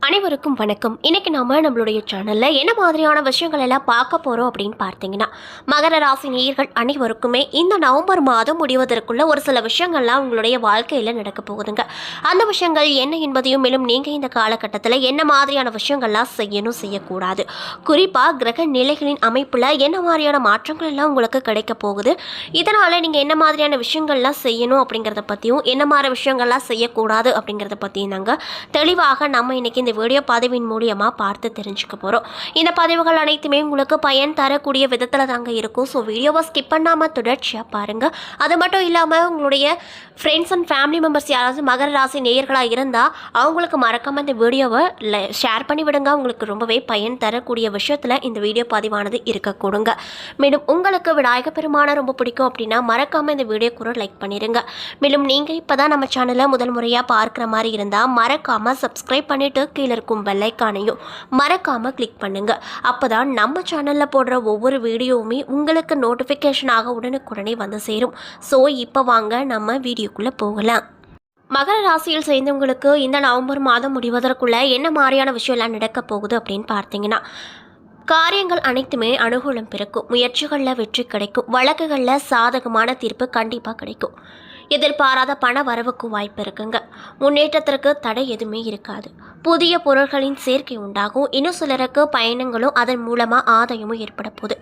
அனைவருக்கும் வணக்கம். இன்னைக்கு நம்மளுடைய சேனல்ல என்ன மாதிரியான விஷயங்கள் எல்லாம் பார்க்க போறோம் அப்படின்னு பார்த்தீங்கன்னா, மகர ராசி நேயர்கள் அனைவருக்குமே இந்த நவம்பர் மாதம் முடிவதற்குள்ள ஒரு சில விஷயங்கள்லாம் உங்களுடைய வாழ்க்கையில நடக்க போகுதுங்க. அந்த விஷயங்கள் என்ன என்பதையும், மேலும் நீங்க இந்த காலகட்டத்தில் என்ன மாதிரியான விஷயங்கள்லாம் செய்யணும் செய்யக்கூடாது, குறிப்பா கிரக நிலைகளின் அமைப்புல என்ன மாதிரியான மாற்றங்கள் எல்லாம் உங்களுக்கு கிடைக்க போகுது, இதனால நீங்க என்ன மாதிரியான விஷயங்கள்லாம் செய்யணும் அப்படிங்கிறத பத்தியும், என்ன மாதிரி விஷயங்கள்லாம் செய்யக்கூடாது அப்படிங்கிறத பத்தியும் தாங்க தெளிவாக நம்ம இன்னைக்கு இந்த வீடியோ பதிவின் மூலியமாக பார்த்து தெரிஞ்சுக்க போகிறோம். இந்த பதிவுகள் அனைத்துமே உங்களுக்கு பயன் தரக்கூடிய விதத்தில் தாங்க இருக்கும். ஸோ வீடியோவை ஸ்கிப் பண்ணாமல் தொடர்ச்சியாக பாருங்கள். அது மட்டும் இல்லாமல் உங்களுடைய ஃப்ரெண்ட்ஸ் அண்ட் ஃபேமிலி மெம்பர்ஸ் யாராவது மகர ராசி நேயர்களாக இருந்தால் அவங்களுக்கு மறக்காமல் இந்த வீடியோவை ஷேர் பண்ணி விடுங்க. உங்களுக்கு ரொம்பவே பயன் தரக்கூடிய விஷயத்தில் இந்த வீடியோ பதிவானது இருக்கக்கூடுங்க. மேலும் உங்களுக்கு விநாயகர் பெருமானை ரொம்ப பிடிக்கும் அப்படின்னா மறக்காமல் இந்த வீடியோ கூட லைக் பண்ணிடுங்க. மேலும் நீங்கள் இப்போ தான் நம்ம சேனலை முதல் முறையாக பார்க்குற மாதிரி இருந்தால் மறக்காமல் சப்ஸ்கிரைப் பண்ணிவிட்டு கீழே இருக்கும் பெல் ஐகானையும் மறக்காமல் கிளிக் பண்ணுங்கள். அப்போ தான் நம்ம சேனலில் போடுற ஒவ்வொரு வீடியோவுமே உங்களுக்கு நோட்டிஃபிகேஷனாக உடனுக்குடனே வந்து சேரும். ஸோ இப்போ வாங்க நம்ம வீடியோக்குள்ளே போகலாம். மகர ராசியில் சேர்ந்தவங்களுக்கு இந்த நவம்பர் மாதம் முடிவதற்குள்ள என்ன மாதிரியான விஷயம்லாம் நடக்க போகுது அப்படின்னு பார்த்தீங்கன்னா, காரியங்கள் அனைத்துமே அனுகூலம் பிறக்கும். முயற்சிகளில் வெற்றி கிடைக்கும். வழக்குகளில் சாதகமான தீர்ப்பு கண்டிப்பாக கிடைக்கும். எதிர்பாராத பண வரவுக்கு வாய்ப்பு இருக்குங்க. முன்னேற்றத்திற்கு தடை எதுவுமே இருக்காது. புதிய பொருட்களின் சேர்க்கை உண்டாகும். இன்னும் சிலருக்கு பயணங்களும் அதன் மூலமாக ஆதாயமும் ஏற்பட போகுது.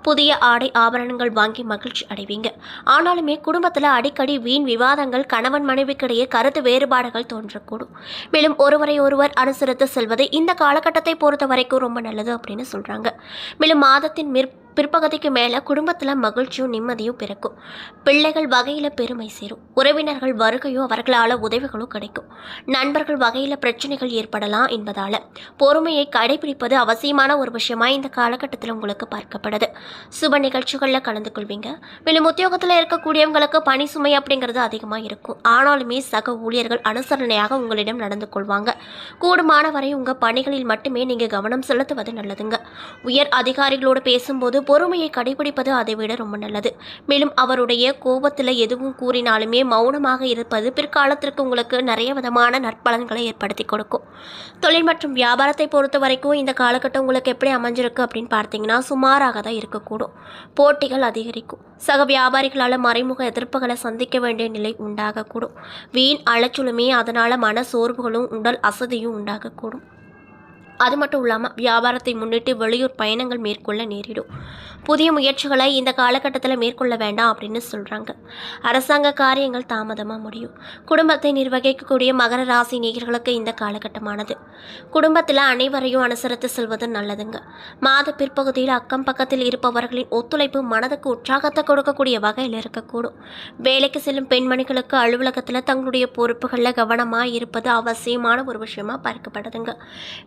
புதிய ஆடை ஆபரணங்கள் வாங்கி மகிழ்ச்சி அடைவீங்க. ஆனாலுமே குடும்பத்தில் அடிக்கடி வீண் விவாதங்கள், கணவன் மனைவிக்கிடையே கருத்து வேறுபாடுகள் தோன்றக்கூடும். மேலும் ஒருவரை ஒருவர் அனுசரித்து செல்வது இந்த காலகட்டத்தை பொறுத்த வரைக்கும் ரொம்ப நல்லது அப்படின்னு சொல்கிறாங்க. மேலும் மாதத்தின் பிற்பகுதிக்கு மேலே குடும்பத்தில் மகிழ்ச்சியும் நிம்மதியும் பிறக்கும். பிள்ளைகள் வகையில் பெருமை சேரும். உறவினர்கள் வருகையும் அவர்களால் உதவிகளும் கிடைக்கும். நண்பர்கள் வகையில் பிரச்சனைகள் ஏற்படலாம் என்பதால் பொறுமையை கடைபிடிப்பது அவசியமான ஒரு விஷயமா இந்த காலகட்டத்தில் உங்களுக்கு பார்க்கப்படுது. சுப நிகழ்ச்சிகளில் கலந்து கொள்வீங்க. மேலும் உத்தியோகத்தில் இருக்கக்கூடியவங்களுக்கு பணி சுமை அப்படிங்கிறது அதிகமாக இருக்கும். ஆனாலுமே சக ஊழியர்கள் அனுசரணையாக உங்களிடம் நடந்து கொள்வாங்க. கூடுமான வரை உங்கள் பணிகளில் மட்டுமே நீங்கள் கவனம் செலுத்துவது நல்லதுங்க. உயர் அதிகாரிகளோடு பேசும்போது பொறுமையை கடைபிடிப்பது அதை விட ரொம்ப நல்லது. மேலும் அவருடைய கோபத்தில் எதுவும் கூறினாலுமே மௌனமாக இருப்பது பிற்காலத்திற்கு உங்களுக்கு நிறைய விதமான நற்பலன்களை ஏற்படுத்தி கொடுக்கும். தொழில் மற்றும் வியாபாரத்தை பொறுத்த வரைக்கும் இந்த காலகட்டம் உங்களுக்கு எப்படி அமைஞ்சிருக்கு அப்படின்னு பார்த்தீங்கன்னா, சுமாராக தான் இருக்கக்கூடும். போட்டிகள் அதிகரிக்கும். சக வியாபாரிகளால் மறைமுக எதிர்ப்புகளை சந்திக்க வேண்டிய நிலை உண்டாகக்கூடும். வீண் அலைச்சலுமே அதனால் மன சோர்வுகளும் உடல் அசதியும் உண்டாகக்கூடும். அது மட்டும் இல்லாமல் வியாபாரத்தை முன்னிட்டு வெளியூர் பயணங்கள் மேற்கொள்ள நேரிடும். புதிய முயற்சிகளை இந்த காலகட்டத்தில் மேற்கொள்ள வேண்டாம் அப்படின்னு சொல்கிறாங்க. அரசாங்க காரியங்கள் தாமதமாக முடியும். குடும்பத்தை நிர்வகிக்கக்கூடிய மகர ராசி நேயர்களுக்கு இந்த காலகட்டமானது. குடும்பத்தில் அனைவரையும் அனுசரித்து செல்வது நல்லதுங்க. மாத பிற்பகுதியில் அக்கம் பக்கத்தில் இருப்பவர்களின் ஒத்துழைப்பு மனதுக்கு உற்சாகத்தை கொடுக்கக்கூடிய வகையில் இருக்கக்கூடும். வேலைக்கு செல்லும் பெண்மணிகளுக்கு அலுவலகத்தில் தங்களுடைய பொறுப்புகளில் கவனமாக இருப்பது அவசியமான ஒரு விஷயமா பார்க்கப்படுதுங்க.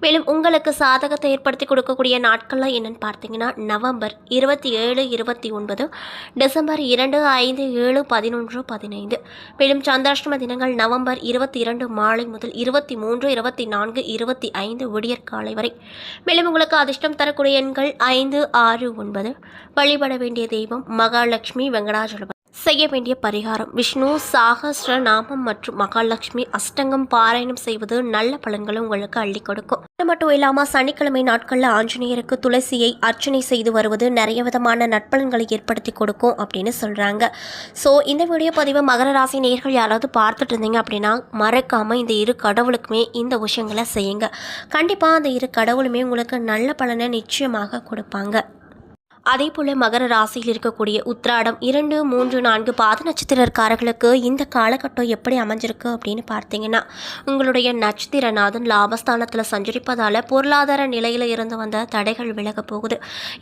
மேலும் உங்களுக்கு சாதகத்தை ஏற்படுத்தி கொடுக்கக்கூடிய நாட்கள்லாம் என்னன்னு பார்த்தீங்கன்னா, நவம்பர் 27, 29, டிசம்பர் 2, 5, 7, 11, 15. மேலும் சந்திராஷ்டம தினங்கள் நவம்பர் 22 மாலை முதல் 23, 24, 25 விடியற்காலை வரை. மேலும் உங்களுக்கு அதிர்ஷ்டம் தரக்கூடிய எண்கள் 5, 6, 9. வழிபட வேண்டிய தெய்வம் மகாலட்சுமி வெங்கடாஜலபதி. செய்ய வேண்டிய பரிகாரம் விஷ்ணு சாகஸ்ர நாமம் மற்றும் மகாலட்சுமி அஷ்டங்கம் பாராயணம் செய்வது நல்ல பலன்களை உங்களுக்கு அள்ளி கொடுக்கும். அது மட்டும் இல்லாமல் சனிக்கிழமை நாட்களில் ஆஞ்சநேயருக்கு துளசியை அர்ச்சனை செய்து வருவது நிறைய விதமான நற்பலன்களை ஏற்படுத்தி கொடுக்கும் அப்படின்னு சொல்கிறாங்க. ஸோ இந்த வீடியோ பதிவை மகர ராசி நேயர்கள் யாராவது பார்த்துட்டு இருந்தீங்க அப்படின்னா மறக்காமல் இந்த இரு கடவுளுக்குமே இந்த விஷயங்களை செய்யுங்க. கண்டிப்பாக அந்த இரு கடவுளுமே உங்களுக்கு நல்ல பலனை நிச்சயமாக கொடுப்பாங்க. அதே போல் மகர ராசியில் இருக்கக்கூடிய உத்திராடம் 2, 3, 4 பாத நட்சத்திரக்காரர்களுக்கு இந்த காலகட்டம் எப்படி அமைஞ்சிருக்கு அப்படின்னு பார்த்தீங்கன்னா, உங்களுடைய நட்சத்திரநாதன் லாபஸ்தானத்தில் சஞ்சரிப்பதால் பொருளாதார நிலையில் இருந்து வந்த தடைகள் விலக போகுது.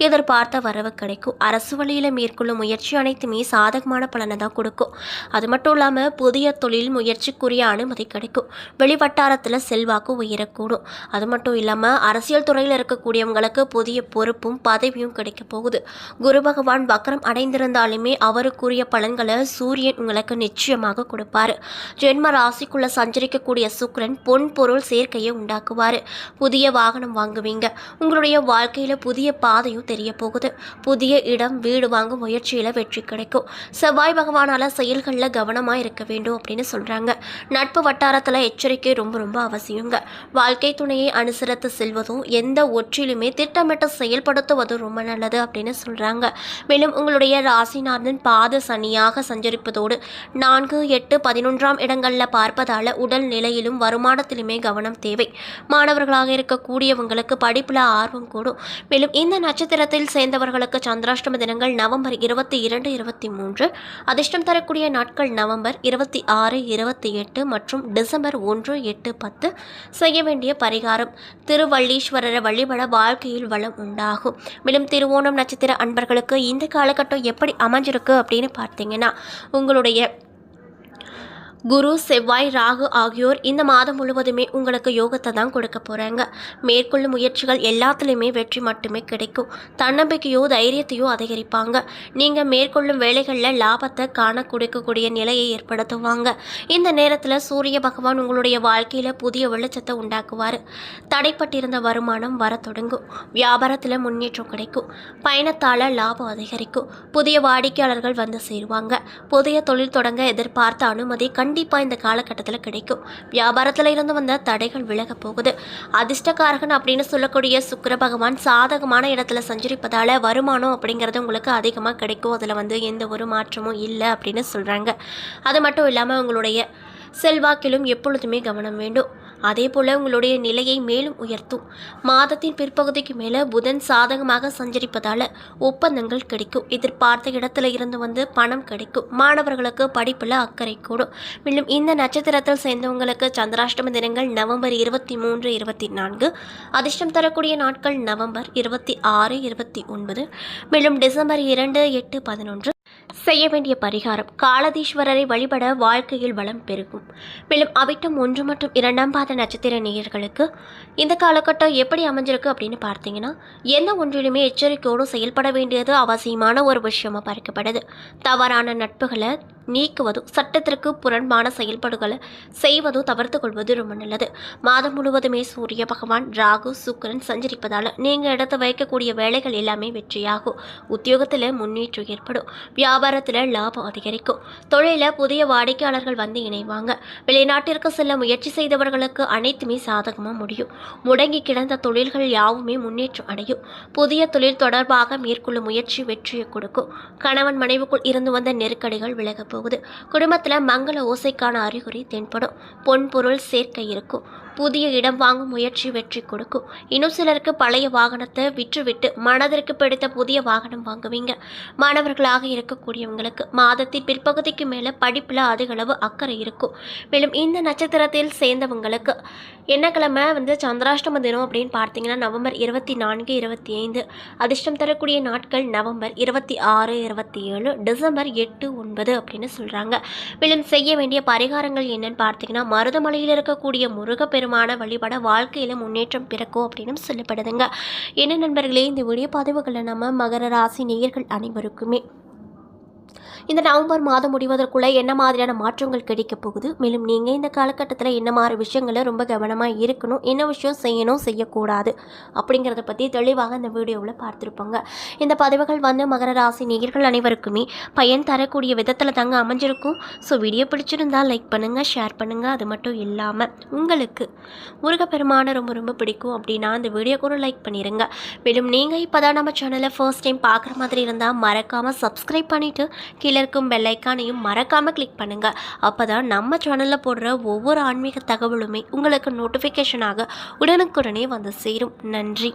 எதிர்பார்த்த வரவு கிடைக்கும். அரசு வழியில் மேற்கொள்ளும் முயற்சி அனைத்துமே சாதகமான பலனை தான் கொடுக்கும். அது மட்டும் இல்லாமல் புதிய தொழில் முயற்சிக்குரிய அனுமதி கிடைக்கும். வெளிவட்டாரத்தில் செல்வாக்கு உயரக்கூடும். அது மட்டும் இல்லாமல் அரசியல் துறையில் இருக்கக்கூடியவங்களுக்கு புதிய பொறுப்பும் பதவியும் கிடைக்க போகுது. போகுது. குரு பகவான் வக்ரம் அடைந்திருந்தாலுமே அவருக்குரிய பலன்களை சூரியன் உங்களுக்கு நிச்சயமாக கொடுப்பாரு. ஜென்ம ராசிக்குள்ள சஞ்சரிக்கக்கூடிய சுக்கிரன் பொன் பொருள் சேர்க்கையை உண்டாக்குவாரு. புதிய வாகனம் வாங்குவீங்க. உங்களுடைய வாழ்க்கையில புதிய பாதையும் தெரிய போகுது. புதிய இடம் வீடு வாங்கும் முயற்சியில வெற்றி கிடைக்கும். செவ்வாய் பகவானால செயல்களில் கவனமா இருக்க வேண்டும் அப்படின்னு சொல்றாங்க. நட்பு வட்டாரத்துல எச்சரிக்கை ரொம்ப ரொம்ப அவசியங்க. வாழ்க்கை துணையை அனுசரித்து செல்வதும் எந்த ஒற்றிலுமே திட்டமிட்டு செயல்படுத்துவதும் ரொம்ப நல்லது அப்படின்னு சொல்றாங்க. மேலும் உங்களுடைய ராசிநாதன் பாத சனியாக சஞ்சரிப்பதோடு 4, 8, 11ஆம் இடங்கள்ல பார்ப்பதால உடல் நிலையிலும் வருமானத்திலுமே கவனம் தேவை. மாணவர்களாக இருக்கக்கூடியவங்களுக்கு படிப்புல ஆர்வம் கூடும். மேலும் இந்த நட்சத்திரத்தில் சேர்ந்தவர்களுக்கு சந்திராஷ்டம தினங்கள் நவம்பர் 22, 23. அதிர்ஷ்டம் தரக்கூடிய நாட்கள் நவம்பர் 26, 28 மற்றும் டிசம்பர் 1, 8, 10. செய்ய வேண்டிய பரிகாரம் திருவள்ளீஸ்வரரை வழிபட வாழ்க்கையில் வளம் உண்டாகும். மேலும் திருவோணம் நட்சத்திர அன்பர்களுக்கு இந்த காலகட்டம் எப்படி அமைஞ்சிருக்கு அப்படின்னு பார்த்தீங்கன்னா, உங்களுடைய குரு, செவ்வாய், ராகு ஆகியோர் இந்த மாதம் முழுவதுமே உங்களுக்கு யோகத்தை தான் கொடுக்க போகிறாங்க. மேற்கொள்ளும் முயற்சிகள் எல்லாத்துலேயுமே வெற்றி மட்டுமே கிடைக்கும். தன்னம்பிக்கையோ தைரியத்தையோ அதிகரிப்பாங்க. நீங்கள் மேற்கொள்ளும் வேலைகளில் லாபத்தை காண கொடுக்கக்கூடிய நிலையை ஏற்படுத்துவாங்க. இந்த நேரத்தில் சூரிய பகவான் உங்களுடைய வாழ்க்கையில் புதிய வெளிச்சத்தை உண்டாக்குவார். தடைப்பட்டிருந்த வருமானம் வர தொடங்கும். வியாபாரத்தில் முன்னேற்றம் கிடைக்கும். பயணத்தால் லாபம் அதிகரிக்கும். புதிய வாடிக்கையாளர்கள் வந்து சேருவாங்க. புதிய தொழில் தொடங்க எதிர்பார்த்த அனுமதி கண்டிப்பாக இந்த காலகட்டத்தில் கிடைக்கும். வியாபாரத்தில் இருந்து வந்த தடைகள் விலக போகுது. அதிர்ஷ்டக்காரகன் அப்படின்னு சொல்லக்கூடிய சுக்கிர பகவான் சாதகமான இடத்துல சஞ்சரிப்பதால் வருமானம் அப்படிங்கிறது உங்களுக்கு அதிகமாக கிடைக்கும். அதில் எந்த ஒரு மாற்றமும் இல்லை அப்படின்னு சொல்கிறாங்க. அது மட்டும் இல்லாமல் உங்களுடைய செல்வாக்கிலும் எப்பொழுதுமே கவனம் வேண்டும். அதே போல் உங்களுடைய நிலையை மேலும் உயர்த்தும். மாதத்தின் பிற்பகுதிக்கு மேலே புதன் சாதகமாக சஞ்சரிப்பதால் ஒப்பந்தங்கள் கிடைக்கும். எதிர்பார்த்த இடத்துல இருந்து பணம் கிடைக்கும். மாணவர்களுக்கு படிப்பில் அக்கறை கூடும். மேலும் இந்த நட்சத்திரத்தில் சேர்ந்தவங்களுக்கு சந்திராஷ்டம தினங்கள் நவம்பர் 23, 24. அதிர்ஷ்டம் தரக்கூடிய நாட்கள் நவம்பர் 26, 29. மேலும் டிசம்பர் 2, 8, 11. செய்ய வேண்டிய பரிகாரம் காலதீஸ்வரரை வழிபட வாழ்க்கையில் வளம் பெருகும். மேலும் அவிட்டம் 1 மற்றும் 2ஆம் பாத நட்சத்திர நேயர்களுக்கு இந்த காலகட்டம் எப்படி அமைஞ்சிருக்கு அப்படின்னு பார்த்தீங்கன்னா, எந்த ஒன்றிலுமே எச்சரிக்கையோடு செயல்பட வேண்டியது அவசியமான ஒரு விஷயமா பார்க்கப்படுது. தவறான நட்புகளை நீக்குவதும் சட்டத்திற்கு புறம்பான செயல்பாடுகளை செய்வதும் தவிர்த்து கொள்வது ரொம்ப நல்லது. மாதம் முழுவதுமே சூரிய பகவான், ராகு, சுக்கிரன் சஞ்சரிப்பதால் நீங்கள் எடுத்து வைக்கக்கூடிய வேலைகள் எல்லாமே வெற்றியாகும். உத்தியோகத்தில் முன்னேற்றம் ஏற்படும். வியாபாரத்தில் லாபம் அதிகரிக்கும். தொழிலில் புதிய வாடிக்கையாளர்கள் வந்து இணைவாங்க. வெளிநாட்டிற்கு செல்ல முயற்சி செய்தவர்களுக்கு அனைத்துமே சாதகமாக முடியும். முடங்கி கிடந்த தொழில்கள் யாவுமே முன்னேற்றம் அடையும். புதிய தொழில் தொடர்பாக மேற்கொள்ளும் முயற்சி வெற்றியை கொடுக்கும். கணவன் மனைவிக்குள் இருந்து வந்த நெருக்கடிகள் விலக போகுது. குடும்பத்தில் மங்கள ஓசைக்கான அறிகுறி தென்படும். பொன் பொருள் சேர்க்கை இருக்கும். புதிய இடம் வாங்கும் முயற்சி வெற்றி கொடுக்கும். இன்னும் சிலருக்கு பழைய வாகனத்தை விற்றுவிட்டு மனதிற்கு பிடித்த புதிய வாகனம் வாங்குவீங்க. மாணவர்களாக இருக்கக்கூடியவங்களுக்கு மாதத்தின் பிற்பகுதிக்கு மேலே படிப்பில் அதிகளவு அக்கறை இருக்கும். மேலும் இந்த நட்சத்திரத்தில் சேர்ந்தவங்களுக்கு என்ன கிழமை சந்திராஷ்டம தினம் அப்படின்னு பார்த்தீங்கன்னா நவம்பர் 24, 25. அதிர்ஷ்டம் தரக்கூடிய நாட்கள் நவம்பர் 26, 27, டிசம்பர் 8, 9 அப்படின்னு சொல்கிறாங்க. மேலும் செய்ய வேண்டிய பரிகாரங்கள் என்னன்னு பார்த்தீங்கன்னா, மருதமலையில் இருக்கக்கூடிய முருகப்பெருமான வழிபட வாழ்க்கையில் முன்னேற்றம் பிறக்கும் அப்படின்னு சொல்லப்படுதுங்க. என்ன நண்பர்களே, இந்த வீடியோ பதிவுகளை நம்ம மகர ராசி நேயர்கள் அனைவருக்குமே இந்த நவம்பர் மாதம் முடிவதற்குள்ளே என்ன மாதிரியான மாற்றங்கள் கிடைக்க போகுது, மேலும் நீங்கள் இந்த காலகட்டத்தில் என்ன மாதிரி விஷயங்களை ரொம்ப கவனமாக இருக்கணும், என்ன விஷயம் செய்யணும் செய்யக்கூடாது அப்படிங்கிறத பற்றி தெளிவாக இந்த வீடியோவில் பார்த்துருப்பாங்க. இந்த பதிவுகள் மகர ராசி நேயர்கள் அனைவருக்குமே பயன் தரக்கூடிய விதத்தில் தாங்க அமைஞ்சிருக்கும். ஸோ வீடியோ பிடிச்சிருந்தால் லைக் பண்ணுங்கள், ஷேர் பண்ணுங்கள். அது மட்டும் இல்லாமல் உங்களுக்கு முருகப்பெருமானை ரொம்ப ரொம்ப பிடிக்கும் அப்படின்னா அந்த வீடியோ கூட லைக் பண்ணிடுங்க. மேலும் நீங்கள் இப்போ தான் நம்ம சேனலை ஃபர்ஸ்ட் டைம் பார்க்குற மாதிரி இருந்தால் மறக்காமல் சப்ஸ்கிரைப் பண்ணிவிட்டு கீழே இருக்கும் பெல் ஐக்கானையும் மறக்காமல் கிளிக் பண்ணுங்கள். அப்போ தான் நம்ம சேனலில் போடுற ஒவ்வொரு ஆன்மீக தகவலுமே உங்களுக்கு நோட்டிஃபிகேஷனாக உடனுக்குடனே வந்து சேரும். நன்றி.